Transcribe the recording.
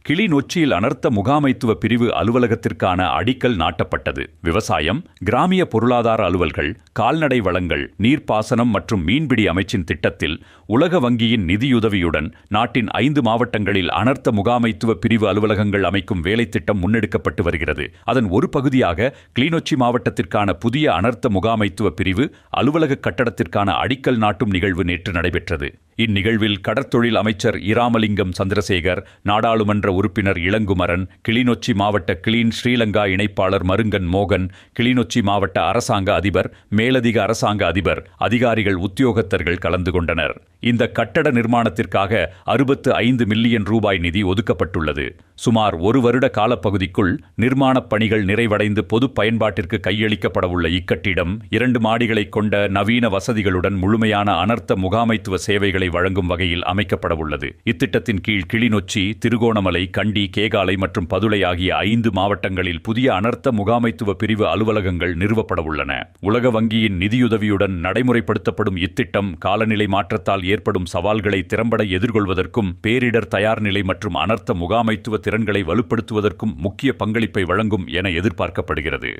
கிளிநொச்சியில் அனர்த்த முகாமைத்துவ பிரிவு அலுவலகத்திற்கான அடிக்கல் நாட்டப்பட்டது. விவசாயம், கிராமிய பொருளாதார அலுவல்கள், கால்நடை வளங்கள், நீர்ப்பாசனம் மற்றும் மீன்பிடி அமைச்சின் திட்டத்தில் உலக வங்கியின் நிதியுதவியுடன் நாட்டின் 5 மாவட்டங்களில் அனர்த்த முகாமைத்துவ பிரிவு அலுவலகங்கள் அமைக்கும் வேலைத்திட்டம் முன்னெடுக்கப்பட்டு வருகிறது. அதன் ஒரு பகுதியாக கிளிநொச்சி மாவட்டத்திற்கான புதிய அனர்த்த முகாமைத்துவ பிரிவு அலுவலக கட்டடத்திற்கான அடிக்கல் நாட்டும் நிகழ்வு நேற்று நடைபெற்றது. இந்நிகழ்வில் கடற்தொழில் அமைச்சர் இராமலிங்கம் சந்திரசேகர், நாடாளுமன்ற உறுப்பினர் இளங்குமரன், கிளிநொச்சி மாவட்ட கிளீன் ஸ்ரீலங்கா இணைப்பாளர் மருங்கன் மோகன், கிளிநொச்சி மாவட்ட அரசாங்க அதிபர், மேலதிக அரசாங்க அதிபர், அதிகாரிகள், உத்தியோகத்தர்கள் கலந்து கொண்டனர். இந்த கட்டட நிர்மாணத்திற்காக 65 மில்லியன் ரூபாய் நிதி ஒதுக்கப்பட்டுள்ளது. சுமார் 1 வருட காலப்பகுதிக்குள் நிர்மாணப் பணிகள் நிறைவடைந்து பொது பயன்பாட்டிற்கு கையளிக்கப்படவுள்ள இக்கட்டிடம் 2 மாடிகளை கொண்ட நவீன வசதிகளுடன் முழுமையான அனர்த்த முகாமைத்துவ சேவைகளை வழங்கும் வகையில் அமைக்கப்படவுள்ளது. இத்திட்டத்தின் கீழ் கிளிநொச்சி, திருகோணமலை, கண்டி, கேகாலை மற்றும் பதுளை ஆகிய 5 மாவட்டங்களில் புதிய அனர்த்த முகாமைத்துவ பிரிவு அலுவலகங்கள் நிறுவப்படவுள்ளன. உலக வங்கியின் நிதியுதவியுடன் நடைமுறைப்படுத்தப்படும் இத்திட்டம் காலநிலை மாற்றத்தால் ஏற்படும் சவால்களை திறம்பட எதிர்கொள்வதற்கும் பேரிடர் தயார்நிலை மற்றும் அனர்த்த முகாமைத்துவ திறன்களை வலுப்படுத்துவதற்கும் முக்கிய பங்களிப்பை வழங்கும் என எதிர்பார்க்கப்படுகிறது.